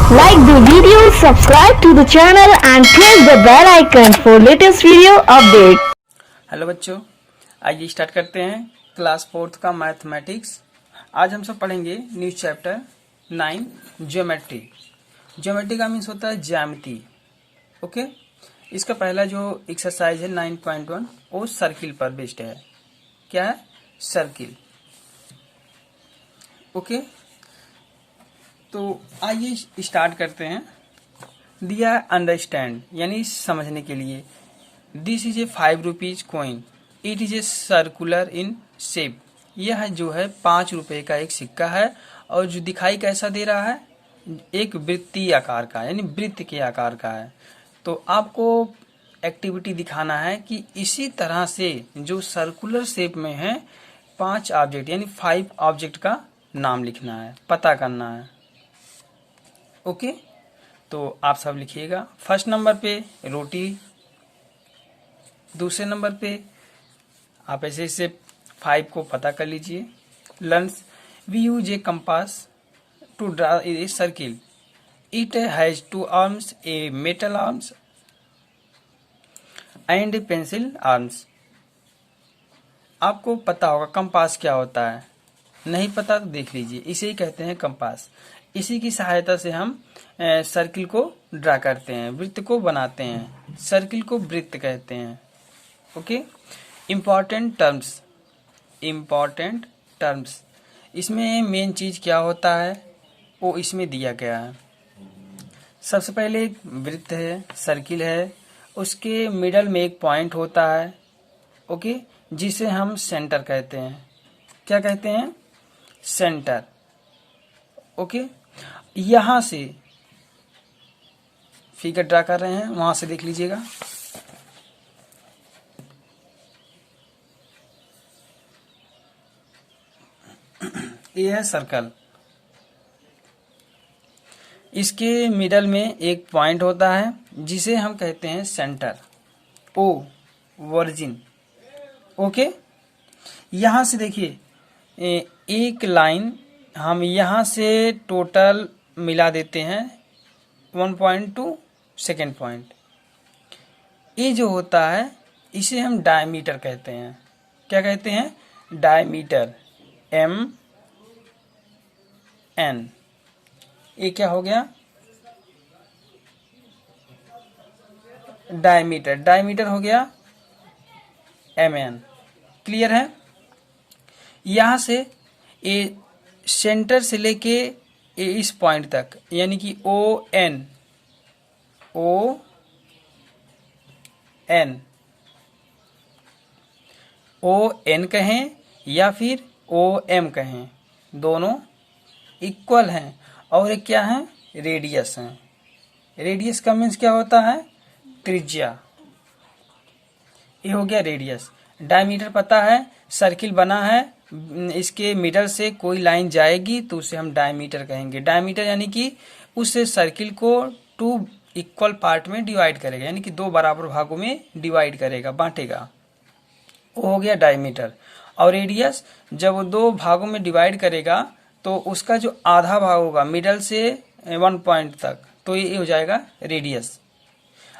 Like the video, subscribe to the channel and press the bell icon for latest video update. Hello बच्चों, आइए start करते हैं class 4th का mathematics. आज हम सब पढ़ेंगे न्यू चैप्टर 9 ज्योमेट्री। ज्योमेट्री का मीन्स होता है ज्यामिति। ओके, इसका पहला जो एक्सरसाइज है 9.1 वो सर्किल पर बेस्ड है। क्या है? सर्किल। ओके, तो आइए स्टार्ट करते हैं। दिया अंडरस्टैंड यानी समझने के लिए। This is a 5 rupees coin, it is a circular in shape. यह जो है 5 रुपए का एक सिक्का है और जो दिखाई कैसा दे रहा है, एक वृत्तीय आकार का, यानी वृत्त के आकार का है। तो आपको एक्टिविटी दिखाना है कि इसी तरह से जो सर्कुलर शेप में है 5 ऑब्जेक्ट यानी 5 ऑब्जेक्ट का नाम लिखना है, पता करना है। ओके, तो आप सब लिखिएगा। फर्स्ट नंबर पे रोटी, दूसरे नंबर पे आप ऐसे ऐसे 5 को पता कर लीजिए। Learners, we use a compass to draw a circle, it has 2 arms, a metal arms and a pencil arms. आपको पता होगा कंपास क्या होता है, नहीं पता तो देख लीजिए, इसे ही कहते हैं कंपास। इसी की सहायता से हम सर्किल को ड्रा करते हैं, वृत्त को बनाते हैं, सर्किल को वृत्त कहते हैं। Okay, important terms, important terms, इसमें मेन चीज क्या होता है वो इसमें दिया गया है। सबसे पहले एक वृत्त है, सर्किल है, उसके मिडल में एक पॉइंट होता है। ओके, जिसे हम सेंटर कहते हैं। क्या कहते हैं? सेंटर। ओके, यहां से फिगर ड्रा कर रहे हैं, वहां से देख लीजिएगा। ये है सर्कल, इसके मिडल में एक पॉइंट होता है जिसे हम कहते हैं सेंटर, ओ वर्जिन। ओके, यहां से देखिए एक लाइन हम यहां से टोटल मिला देते हैं 1.2 सेकेंड पॉइंट। ये जो होता है इसे हम डायमीटर कहते हैं। क्या कहते हैं? Diameter, M N. ये क्या हो गया? डायमीटर, डायमीटर हो गया एम एन। क्लियर है? यहां से ए सेंटर से लेके इस पॉइंट तक यानी कि O N, O N, O N कहें या फिर ओ एम कहें, दोनों इक्वल हैं। और एक क्या है? रेडियस है। रेडियस का मीन्स क्या होता है? त्रिज्या। ये हो गया रेडियस। डायमीटर पता है, सर्किल बना है, इसके मिडल से कोई लाइन जाएगी तो उसे हम डायमीटर कहेंगे। डायमीटर यानी कि उस सर्किल को 2 इक्वल पार्ट में डिवाइड करेगा, यानी कि 2 बराबर भागों में डिवाइड करेगा, बांटेगा, वो हो गया डायमीटर। और रेडियस जब वो 2 भागों में डिवाइड करेगा तो उसका जो आधा भाग होगा मिडल से 1 पॉइंट तक, तो ये हो जाएगा रेडियस।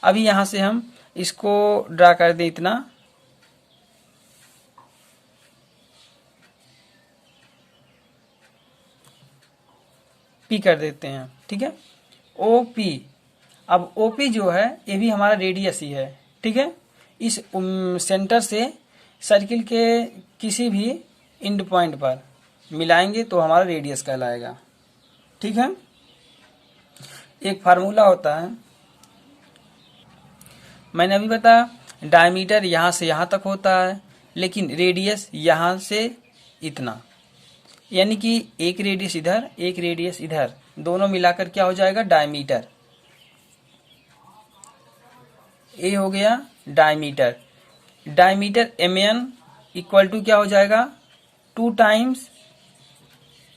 अभी यहां से हम इसको ड्रा कर दें, इतना पी कर देते हैं, ठीक है, ओ पी। अब ओ पी जो है ये भी हमारा रेडियस ही है, ठीक है। इस सेंटर से सर्किल के किसी भी एंड पॉइंट पर मिलाएंगे तो हमारा रेडियस कहलाएगा, ठीक है। एक फार्मूला होता है, मैंने अभी बताया, डायमीटर यहां से यहां तक होता है, लेकिन रेडियस यहां से इतना, यानी कि एक रेडियस इधर एक रेडियस इधर, दोनों मिलाकर क्या हो जाएगा? डायमीटर। ये हो गया diameter. Diameter M N equal to क्या हो जाएगा? 2 टाइम्स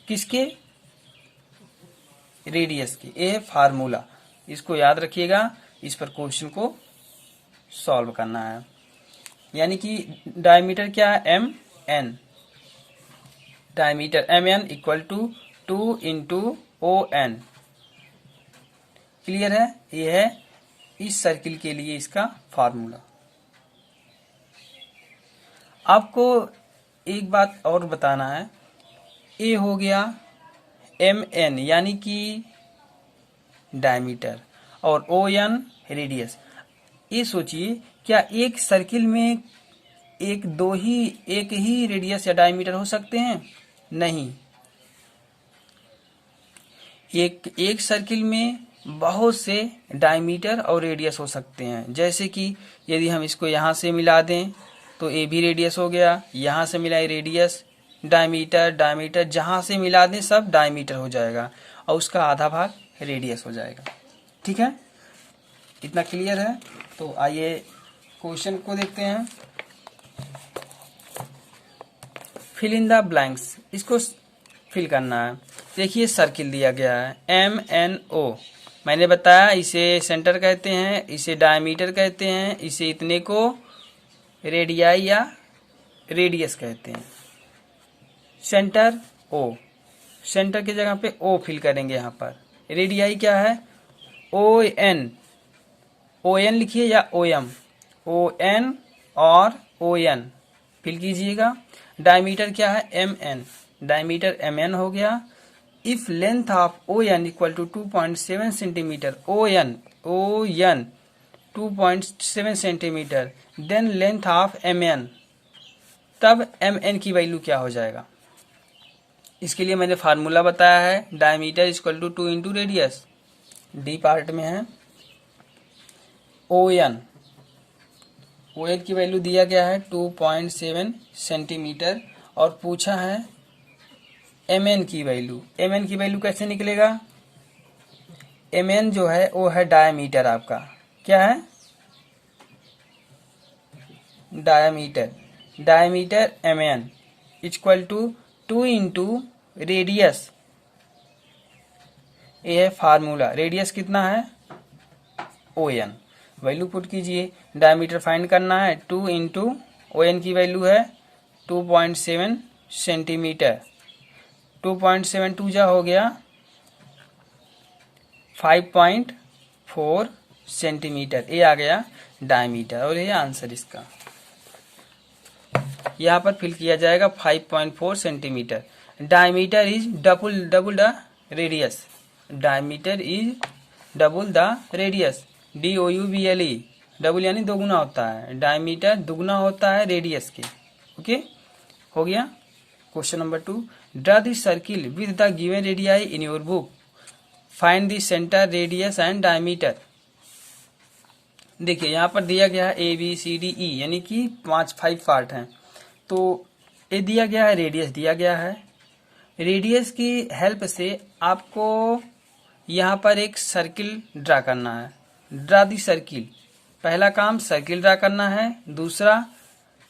किसके? रेडियस के। ये फार्मूला, इसको याद रखिएगा, इस पर क्वेश्चन को सॉल्व करना है। यानी कि डायमीटर क्या है? M N. Diameter M N equal to 2 into O N. Clear है? ये है इस सर्किल के लिए इसका फार्मूला। आपको एक बात और बताना है, ए हो गया mn यानी कि डायमीटर और ON रेडियस। ये सोचिए, क्या एक सर्किल में एक ही रेडियस या डायमीटर हो सकते हैं? नहीं, एक सर्किल में बहुत से डायमीटर और रेडियस हो सकते हैं। जैसे कि यदि हम इसको यहाँ से मिला दें तो ए भी रेडियस हो गया, यहाँ से मिलाए रेडियस, डायमीटर जहाँ से मिला दें सब डायमीटर हो जाएगा और उसका आधा भाग रेडियस हो जाएगा। ठीक है, इतना क्लियर है? तो आइए क्वेश्चन को देखते हैं। फिल इन द ब्लैंक्स, इसको फिल करना है। देखिए सर्किल दिया गया है MNO, मैंने बताया इसे सेंटर कहते हैं, इसे डायमीटर कहते हैं, इसे इतने को रेडियाई या रेडियस कहते हैं। सेंटर O, सेंटर की जगह पे O फिल करेंगे। यहाँ पर रेडियाई क्या है? ON लिखिए या ON और ON फिल कीजिएगा। डायमीटर क्या है? MN, डायमीटर MN हो गया। If length of ON equal to 2.7 centimetre, ON 2.7 centimetre, then length of MN, तब MN की वैल्यू क्या हो जाएगा? इसके लिए मैंने फार्मूला बताया है, diameter equal to 2 into radius. D part में है ON की वैल्यू दिया गया है 2.7 सेंटीमीटर और पूछा है MN की वैल्यू। MN की वैल्यू कैसे निकलेगा? MN जो है वो है डायमीटर आपका, क्या है? Diameter MN equal to 2 into radius, ये है फार्मूला। रेडियस कितना है? ON, वैल्यू पुट कीजिए। डायमीटर फाइंड करना है, 2 इंटू ON की वैल्यू है 2.7 सेंटीमीटर। 2.7 जा हो गया 5.4 सेंटीमीटर, ये आ गया डायमीटर और ये आंसर इसका। यहाँ पर फिल किया जाएगा 5.4 centimetre. Diameter is double the radius, diameter is double the radius, DOUBLE, double यानी दोगुना होता है, डायमीटर दुगुना होता है रेडियस के। ओके, हो गया। Question number 2, draw the circle with the given radii in your book, find the centre, radius and diameter. देखिए यहाँ पर दिया गया है ABCDE यानी कि 5 पार्ट हैं। तो ये दिया गया है, रेडियस दिया गया है। रेडियस की हेल्प से आपको यहाँ पर एक सर्किल ड्रा करना है। ड्रा दी सर्किल, पहला काम सर्किल ड्रा करना है, दूसरा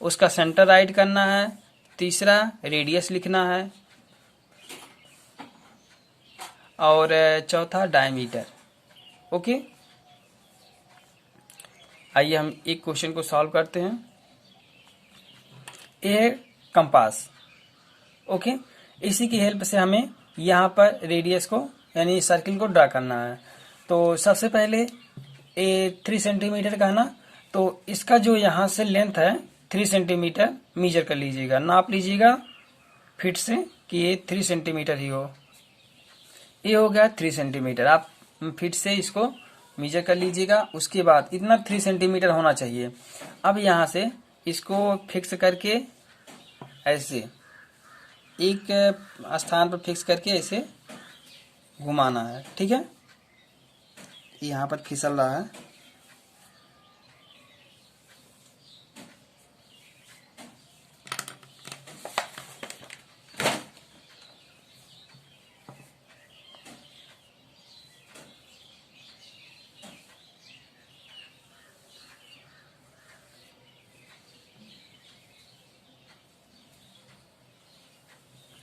उसका सेंटर राइट करना है, तीसरा रेडियस लिखना है और चौथा डायमीटर। ओके, आइए हम एक क्वेश्चन को सॉल्व करते हैं। ये है कंपास। ओके, इसी की हेल्प से हमें यहाँ पर रेडियस को यानी सर्किल को ड्रा करना है। तो सबसे पहले ये 3 सेंटीमीटर का है ना, तो इसका जो यहाँ से लेंथ है 3 सेंटीमीटर मेजर कर लीजिएगा, नाप लीजिएगा फिट से कि ये 3 सेंटीमीटर ही हो। ये हो गया 3 सेंटीमीटर, आप फिट से इसको मेजर कर लीजिएगा। उसके बाद इतना 3 सेंटीमीटर होना चाहिए। अब यहाँ से इसको फिक्स करके ऐसे एक स्थान पर फिक्स करके ऐसे घुमाना है। ठीक है, यहाँ पर फिसल रहा है।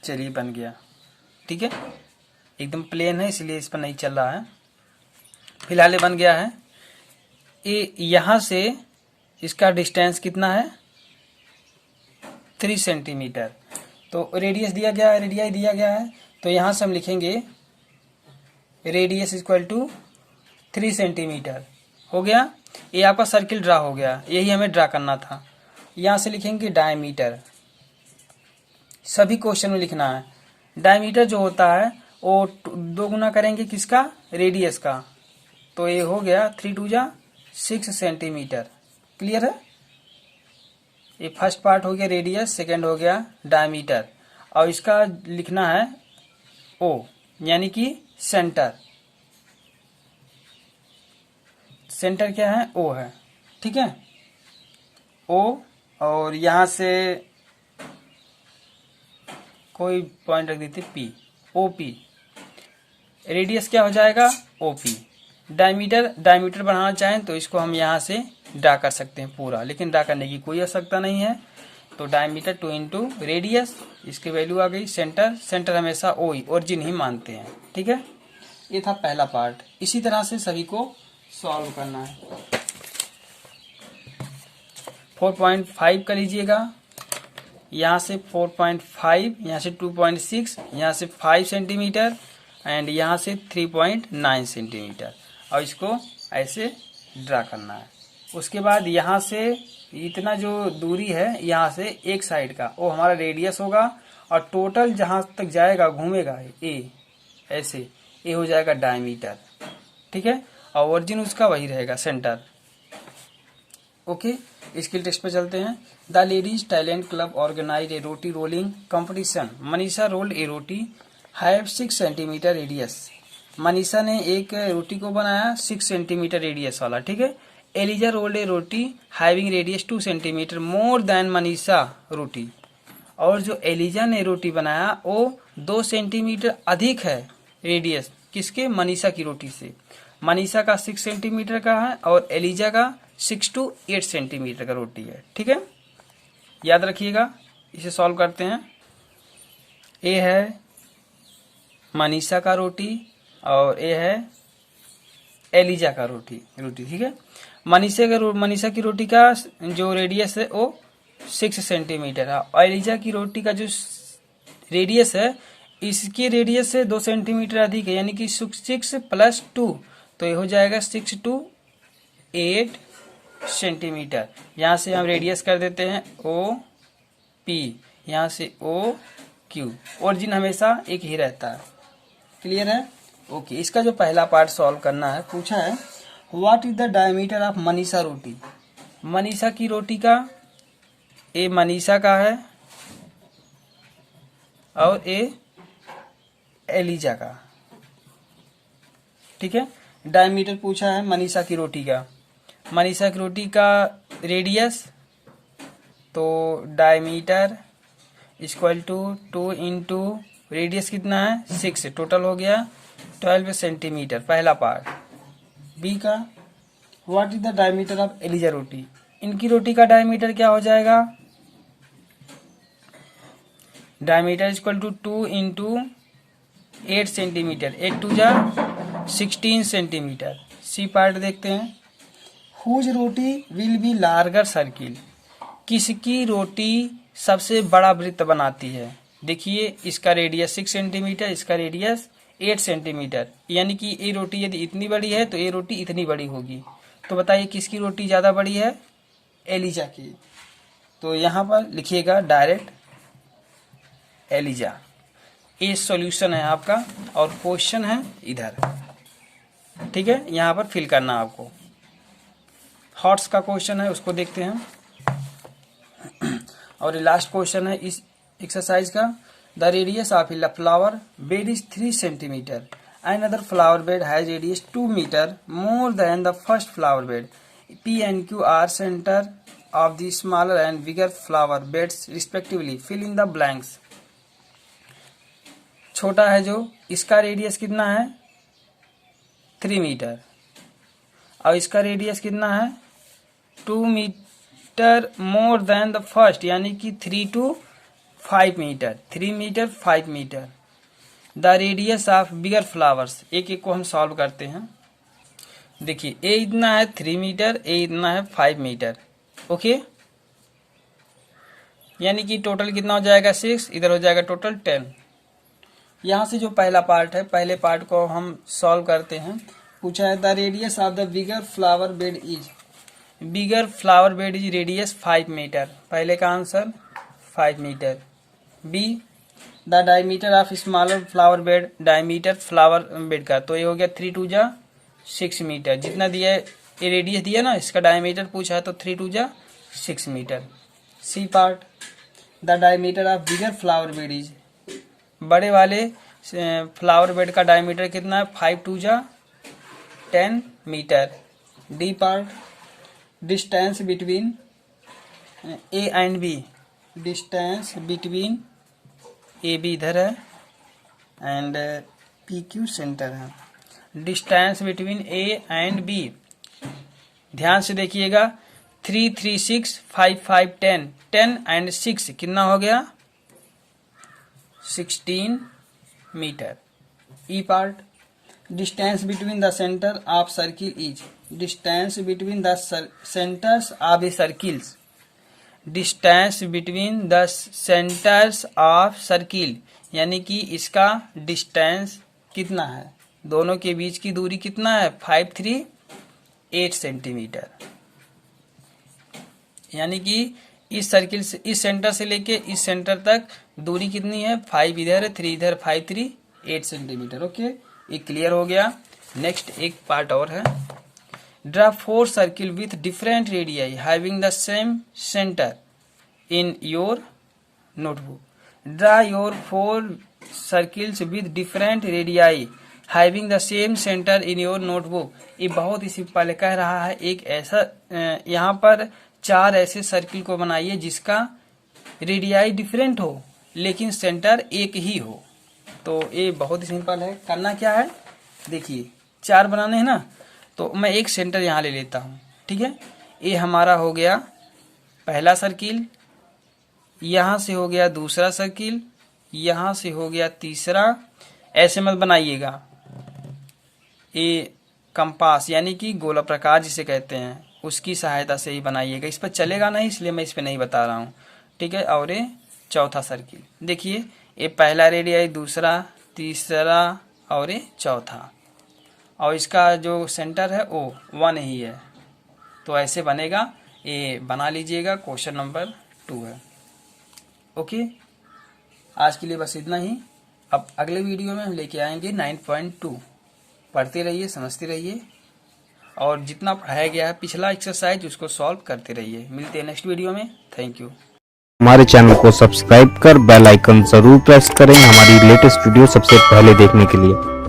चलिए बन गया। ठीक है, एकदम प्लेन है इसलिए इस पर नहीं चल रहा है। फिलहाल ये बन गया है। ये यहाँ से इसका डिस्टेंस कितना है? 3 सेंटीमीटर। तो रेडियस दिया गया है, रेडियाई दिया गया है, तो यहाँ से हम लिखेंगे रेडियस इक्वल टू 3 सेंटीमीटर हो गया। ये आपका सर्किल ड्रा हो गया, यही हमें ड्रा करना था। यहाँ से लिखेंगे डायमीटर, सभी क्वेश्चन में लिखना है। डायमीटर जो होता है वो 2 गुना करेंगे किसका, रेडियस का, तो ये हो गया 3 2 जा 6 सेंटीमीटर। क्लियर है। ये फर्स्ट पार्ट हो गया रेडियस, सेकंड हो गया डायमीटर, और इसका लिखना है ओ यानी कि सेंटर। सेंटर क्या है, ओ है, ठीक है, ओ। और यहां से कोई पॉइंट रख देते पी, ओ पी। रेडियस क्या हो जाएगा, ओ पी। डायमीटर बनाना चाहें तो इसको हम यहाँ से ड्रा कर सकते हैं पूरा, लेकिन ड्रा करने की कोई आवश्यकता नहीं है। तो डायमीटर 2 इंटू रेडियस, इसकी वैल्यू आ गई सेंटर। सेंटर हमेशा ओ ही, ओरिजिन ही मानते हैं, ठीक है। ये था पहला पार्ट। इसी तरह से सभी को सॉल्व करना है। 4.5 कर लीजिएगा, यहाँ से 4.5, यहाँ से 2.6, यहाँ से 5 सेंटीमीटर एंड यहाँ से 3.9 सेंटीमीटर, और इसको ऐसे ड्रा करना है। उसके बाद यहाँ से इतना जो दूरी है यहाँ से एक साइड का, वो हमारा रेडियस होगा, और टोटल जहाँ तक जाएगा घूमेगा ए, ऐसे ए हो जाएगा डायमीटर, ठीक है। और ओरिजिन उसका वही रहेगा, सेंटर। ओके, स्किल टेस्ट पे चलते हैं। The ladies talent club organise a roti rolling competition. Manisha rolled a roti have 6 centimetre radius. Manisha ने एक रोटी को बनाया 6 सेंटीमीटर रेडियस वाला, ठीक है। Eliza rolled a roti having radius 2 centimetre more than Manisha roti. और जो एलिजा ने रोटी बनाया वो 2 सेंटीमीटर अधिक है रेडियस किसके, मनीषा की रोटी से। मनीषा का 6 सेंटीमीटर का है और एलिजा का 6 to 8 सेंटीमीटर का रोटी है, ठीक है। याद रखिएगा, इसे सॉल्व करते हैं। ए है मनीषा का रोटी और ए है एलिजा का रोटी, ठीक है। मनीषा की रोटी का जो रेडियस है वो 6 सेंटीमीटर है, और एलिजा की रोटी का जो रेडियस है इसके रेडियस से 2 सेंटीमीटर अधिक है, यानी कि 6 + 2, तो ये हो जाएगा 6 to 8 सेंटीमीटर। यहाँ से हम रेडियस कर देते हैं ओ पी, यहाँ से ओ क्यू। ओरिजिन हमेशा एक ही रहता है। क्लियर है। ओके, इसका जो पहला पार्ट सॉल्व करना है, पूछा है what is the diameter of Manisha roti. Manisha की रोटी का, ए मनीषा का है और ए एलिजा का, ठीक है। डायमीटर पूछा है मनीषा की रोटी का। मनीषा की रोटी का रेडियस, तो diameter equal to 2 into radius कितना है 6, टोटल हो गया 12 सेंटीमीटर, पहला पार्ट। बी का what is the diameter of Eliza roti. इनकी रोटी का डायमीटर क्या हो जाएगा, diameter equal to 2 into 8 centimetre, 8 2 जा 16 सेंटीमीटर। सी पार्ट देखते हैं। Whose roti will be larger circle. किसकी रोटी सबसे बड़ा वृत्त बनाती है। देखिए, इसका रेडियस 6 सेंटीमीटर, इसका रेडियस 8 सेंटीमीटर, यानी कि ये रोटी यदि इतनी बड़ी है तो ये रोटी इतनी बड़ी होगी। तो बताइए किसकी रोटी ज़्यादा बड़ी है, एलिजा की। तो यहाँ पर लिखिएगा डायरेक्ट एलिजा। ये सॉल्यूशन है आपका, और क्वेश्चन है इधर, ठीक है। यहाँ पर फिल करना आपको। हॉट्स का क्वेश्चन है, उसको देखते हैं। और ये लास्ट क्वेश्चन है इस एक्सरसाइज का। The radius of a flower bed is 3 centimetre and other flower bed has radius 2 metre more than the first flower bed. P and Q are centre of the smaller and bigger flower beds respectively. Fill in the blanks. छोटा है जो, इसका radius कितना है 3 metre, और इसका radius कितना है 2 metre more than the first, यानी कि 3 to 5 metre, 3 metre 5 metre. The radius of bigger flowers. एक एक को हम सॉल्व करते हैं। देखिए, ए इतना है 3 मीटर, ए इतना है 5 मीटर, ओके। यानी कि टोटल कितना हो जाएगा 6, इधर हो जाएगा टोटल 10। यहाँ से जो पहला पार्ट है, पहले पार्ट को हम सॉल्व करते हैं। पूछा है the radius of the bigger flower bed is, bigger flower bed is radius 5 metre, पहले का answer 5 metre. B the diameter of smaller flower bed, diameter flower bed का, तो ये हो गया 3 2 जा 6 मीटर, जितना दिया है ये रेडियस दिया ना, इसका डायमीटर पूछा है तो 3 2 जा 6 metre. C part the diameter of bigger flower bed is, बड़े वाले फ्लावर बेड का डायमीटर कितना है 5 2 जा 10 metre. D part distance between A and B, distance between A B इधर है एंड पी क्यू सेंटर है, distance between A and B, ध्यान से देखिएगा 3 3 6 5 5 10, 10 एंड 6 कितना हो गया 16 metre. E part distance between the centre of circle is, distance between the centres of a circles, distance between the centres of circle, यानी कि इसका डिस्टेंस कितना है, दोनों के बीच की दूरी कितना है 5 3 8 सेंटीमीटर, यानी कि इस सर्किल से, इस सेंटर से लेके इस सेंटर तक दूरी कितनी है 5 इधर है 3 इधर, 5 3 8 सेंटीमीटर। ओके, ये क्लियर हो गया। नेक्स्ट एक पार्ट और है, draw 4 circle with different radii having the same centre in your notebook, draw your 4 circles with different radii having the same centre in your notebook. ये बहुत ही सिंपल कह रहा है, एक ऐसा यहाँ पर 4 ऐसे सर्किल को बनाइए जिसका रेडियाई डिफरेंट हो लेकिन सेंटर एक ही हो। तो ये बहुत ही सिंपल है, करना क्या है देखिए, 4 बनाने हैं ना, तो मैं एक सेंटर यहाँ ले लेता हूँ, ठीक है। ये हमारा हो गया पहला सर्किल, यहाँ से हो गया दूसरा सर्किल, यहाँ से हो गया तीसरा, ऐसे मत बनाइएगा, ये कंपास यानी कि गोला प्रकार जिसे कहते हैं उसकी सहायता से ही बनाइएगा, इस पर चलेगा नहीं इसलिए मैं इस पर नहीं बता रहा हूँ, ठीक है। और ये चौथा सर्किल देखिए, ये पहला रेडियाई, दूसरा, तीसरा और ये चौथा, और इसका जो सेंटर है वो 1 ही है, तो ऐसे बनेगा, ये बना लीजिएगा। क्वेश्चन नंबर 2 है। ओके, आज के लिए बस इतना ही। अब अगले वीडियो में हम लेके आएंगे 9.2। पढ़ते रहिए, समझते रहिए, और जितना पढ़ाया गया है पिछला एक्सरसाइज उसको सॉल्व करते रहिए। मिलते हैं नेक्स्ट वीडियो में। Thank you. हमारे चैनल को सब्सक्राइब कर बेल आइकन जरूर प्रेस करें हमारी लेटेस्ट वीडियो सबसे पहले देखने के लिए।